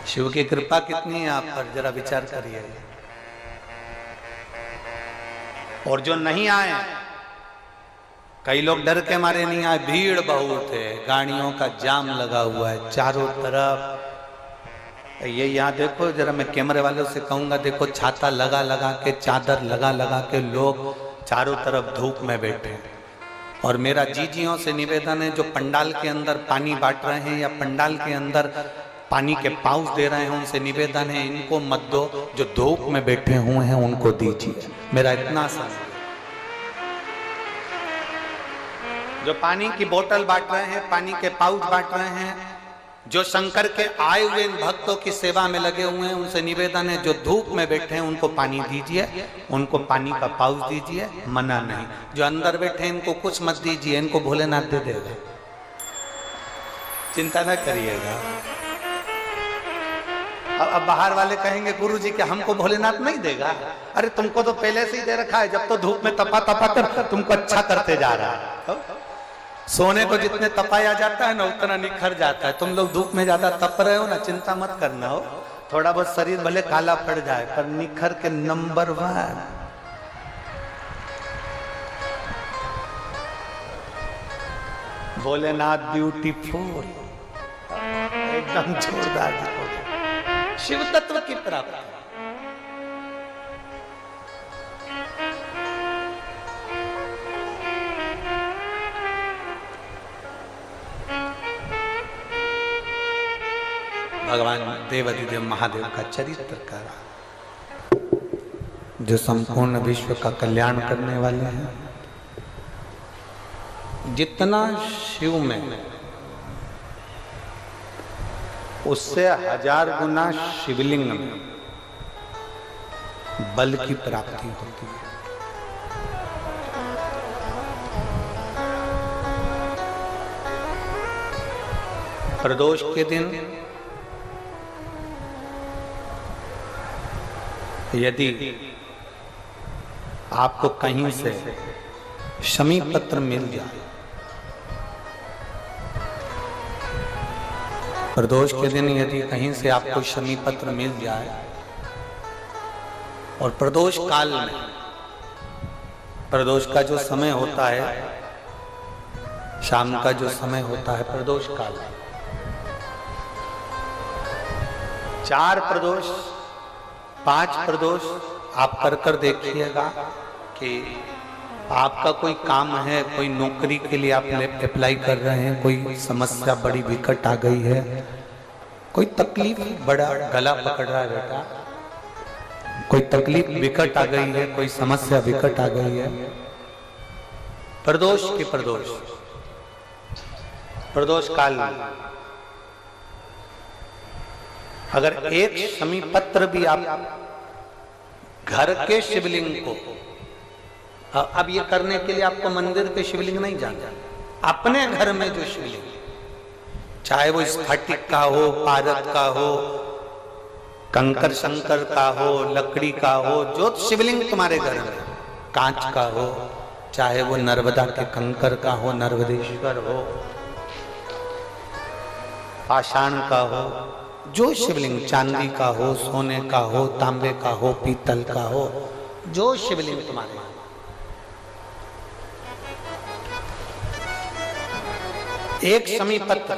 शिव की कृपा कितनी है आप पर, जरा विचार करिए। और जो नहीं आए, कई लोग डर के मारे नहीं आए, भीड़ बहुत है, गाड़ियों का जाम लगा हुआ है चारों तरफ। ये यहाँ देखो जरा, मैं कैमरे वालों से कहूंगा, देखो छाता लगा लगा के, चादर लगा लगा के लोग चारों तरफ धूप में बैठे हैं। और मेरा जीजियों से निवेदन है, जो पंडाल के अंदर पानी बांट रहे हैं या पंडाल के अंदर पानी के पाउच दे रहे हैं, उनसे निवेदन है इनको मत दो, जो धूप में बैठे हुए हैं उनको दीजिए। मेरा इतना सा, जो पानी की बोतल बांट रहे हैं, पानी के पाउच बांट रहे हैं, जो शंकर के आए हुए इन भक्तों की सेवा में लगे हुए हैं, उनसे निवेदन है जो धूप में बैठे हैं उनको पानी दीजिए, उनको पानी का पाउच दीजिए, मना नहीं। जो अंदर बैठे हैं इनको कुछ मत दीजिए, इनको भोलेनाथ दे देगा, चिंता न करिएगा। अब बाहर वाले कहेंगे गुरुजी कि हमको भोलेनाथ नहीं देगा। अरे तुमको तो पहले से ही दे रखा है, जब तो धूप में तपा तपा कर तुमको अच्छा करते जा रहा है। सोने को जितने तपाया जाता है ना उतना निखर जाता है। तुम लोग धूप में ज्यादा तप रहे हो ना, चिंता मत करना हो, थोड़ा बहुत शरीर भले काला पड़ जाए पर निखर के नंबर 1। भोलेनाथ ब्यूटीफुल, एकदम जोरदार शिव तत्व की प्राप्ति। भगवान देवाधिदेव महादेव का चरित्र का, जो संपूर्ण विश्व का कल्याण करने वाले हैं। जितना शिव में, उससे 1000 गुना शिवलिंग में बल की प्राप्ति होती है। प्रदोष के दिन यदि आपको कहीं से शमी पत्र मिल जाए, प्रदोष के दिन यदि कहीं से आपको शमी पत्र मिल जाए, और प्रदोष काल में, प्रदोष का जो समय होता है, शाम का जो समय होता है प्रदोष काल, 4 प्रदोष 5 प्रदोष आप कर देखिएगा कि आपका कोई काम है, कोई नौकरी के लिए आप अप्लाई कर रहे हैं, कोई समस्या बड़ी विकट आ गई है, कोई तकलीफ, बड़ा गला पकड़ रहा है बेटा, कोई तकलीफ विकट आ गई है, कोई समस्या विकट आ गई है, प्रदोष की प्रदोष काल में अगर एक शमी पत्र भी आप घर के शिवलिंग को, अब ये करने के लिए आपको मंदिर के शिवलिंग नहीं जाना, अपने घर में जो शिवलिंग, चाहे वो स्फटिक का हो, पारद का हो, कंकर शंकर का हो, लकड़ी का हो, जो शिवलिंग तुम्हारे घर में, कांच का हो, चाहे वो नर्मदा के कंकर का हो, नर्मदेश्वर हो, पाषाण का हो, जो शिवलिंग, चांदी का हो, सोने का हो, तांबे का हो, पीतल का हो, जो शिवलिंग तुम्हारे, एक शमी पत्र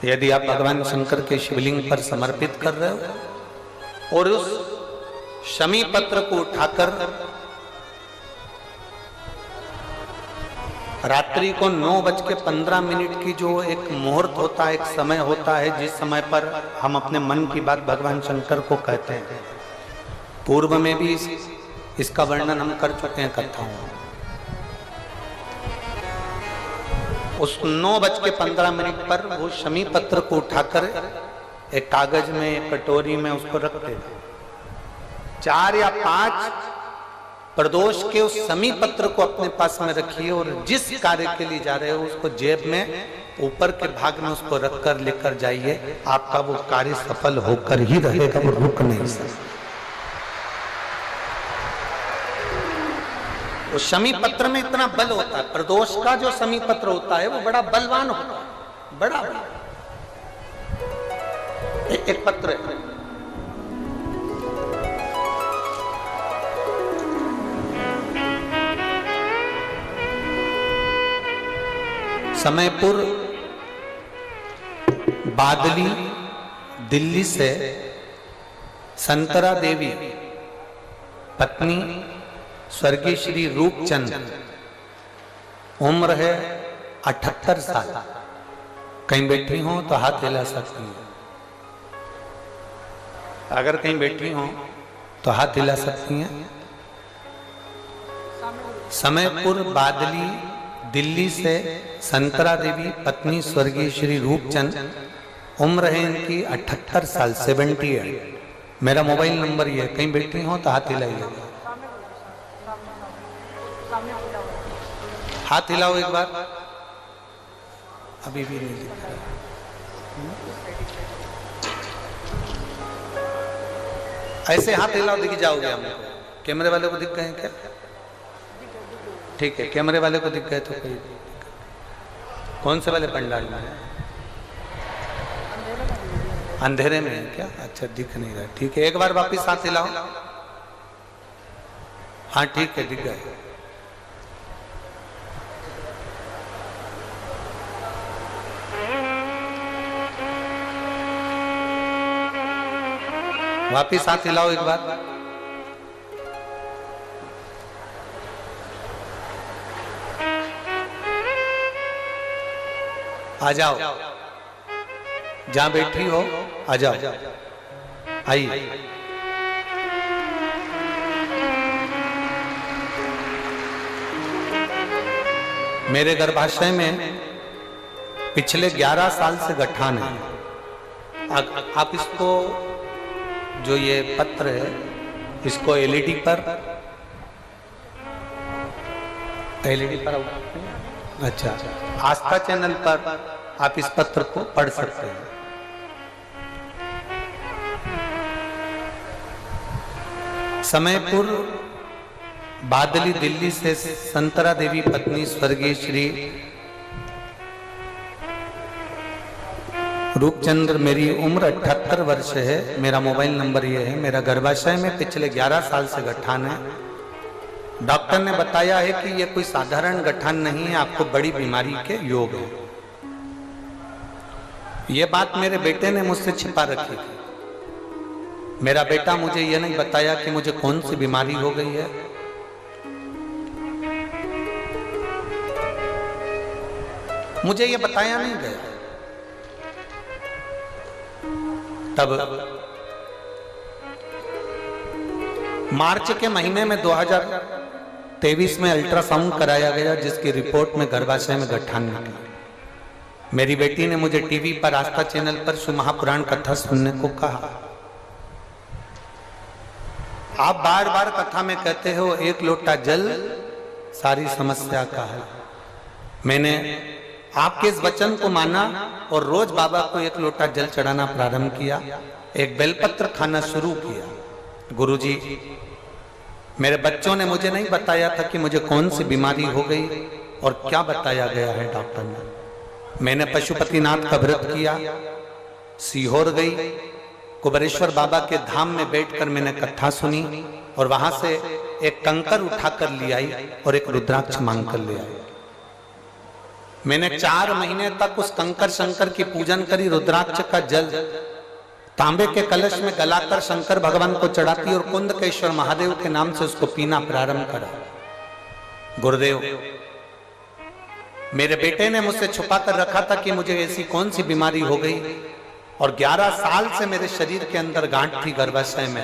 यदि आप भगवान शंकर के शिवलिंग पर समर्पित कर रहे हो, और उस शमी पत्र को उठाकर रात्रि को 9:15 की जो एक मुहूर्त होता है, एक समय होता है, जिस समय पर हम अपने मन की बात भगवान शंकर को कहते हैं। पूर्व में भी इसका वर्णन हम कर चुके हैं कथाओं में। उस 9:15 पर वो शमी पत्र को उठाकर एक कागज में, एक कटोरी में उसको रखते थे। 4 या 5 प्रदोष के उस शमी पत्र को अपने पास में रखिए, और जिस कार्य के लिए जा रहे हो उसको जेब में ऊपर के भाग में उसको रखकर लेकर जाइए, आपका वो कार्य सफल होकर ही रहेगा, वो रुक नहीं सकता। उस शमी पत्र में इतना बल होता है, प्रदोष का जो शमी पत्र होता है वो बड़ा बलवान होता है, बड़ा एक पत्र है। समयपुर बादली दिल्ली से संतरा देवी पत्नी स्वर्गीय श्री रूपचंद, उम्र है 78 साल। कहीं बैठी हो तो हाथ हिला सकती हैं। अगर कहीं बैठी हो तो हाथ हिला सकती हैं। समयपुर बादली दिल्ली से संतरा देवी पत्नी स्वर्गीय श्री रूपचंद, उम्र है इनकी 78 साल, 78। मेरा मोबाइल नंबर ये है, कहीं बैठी हो तो हाथ हिलाइए। हाथ हिलाओ एक बार। अभी भी नहीं दिख रहा। ऐसे हाथ हिलाओ, दिख जाओगे हमको। कैमरे वाले को दिख गए क्या? ठीक है, कैमरे वाले को दिख गए तो कोई। कौन से वाले पंडाल में है? अंधेरे में है क्या? अच्छा, दिख नहीं रहा। ठीक है, एक बार वापिस हाथ हिलाओ। हाँ ठीक है, दिख गए। वापिस हाथ हिलाओ एक बार। आ जाओ, जहां बैठी हो आ जाओ। आइए। मेरे गर्भाशय में पिछले 11 साल से गठान है। आप इसको, जो ये पत्र है, इसको एलईडी पर अच्छा, आस्था चैनल पर आप इस पत्र को पढ़ सकते हैं। समयपुर बादली दिल्ली से संतरा देवी पत्नी स्वर्गीय श्री रूपचंद्र, मेरी उम्र 78 वर्ष है। मेरा मोबाइल नंबर ये है। मेरा गर्भाशय में पिछले 11 साल से गठान है। डॉक्टर ने बताया है कि यह कोई साधारण गठान नहीं है, आपको बड़ी बीमारी के योग है। यह बात मेरे बेटे ने मुझसे छिपा रखी थी। मेरा बेटा मुझे यह नहीं बताया कि मुझे कौन सी बीमारी हो गई है। मुझे यह बताया नहीं गया। तब मार्च के महीने में 2023 में अल्ट्रासाउंड कराया गया, जिसकी रिपोर्ट में गर्भाशय में गठान निकला। मेरी बेटी ने मुझे टीवी पर आस्था चैनल पर शिव महापुराण कथा सुनने को कहा। आप बार बार कथा में कहते हो एक लोटा जल सारी समस्या का है। मैंने आपके इस वचन को माना और रोज बाबा को एक लोटा जल चढ़ाना प्रारंभ किया। एक बेलपत्र खाना शुरू किया। गुरुजी, मेरे बच्चों ने मुझे नहीं बताया था कि मुझे कौन सी बीमारी हो गई और क्या बताया गया है डॉक्टर ने। मैंने पशुपतिनाथ का व्रत किया, सीहोर गई, कुबेरेश्वर बाबा के धाम में बैठकर मैंने कथा सुनी और वहां से एक कंकर उठाकर ले आई और एक रुद्राक्ष मांग कर ले आई। मैंने 4 महीने तक उस कंकर शंकर की पूजन करी। रुद्राक्ष का जल तांबे के कलश में गलाकर शंकर भगवान को चढ़ाती और कुंदकेश्वर महादेव के नाम से उसको पीना प्रारंभ करा। गुरुदेव, मेरे बेटे ने मुझसे छुपा कर रखा था कि मुझे ऐसी कौन सी बीमारी हो गई और 11 साल से मेरे शरीर के अंदर गांठ थी गर्भाशय में।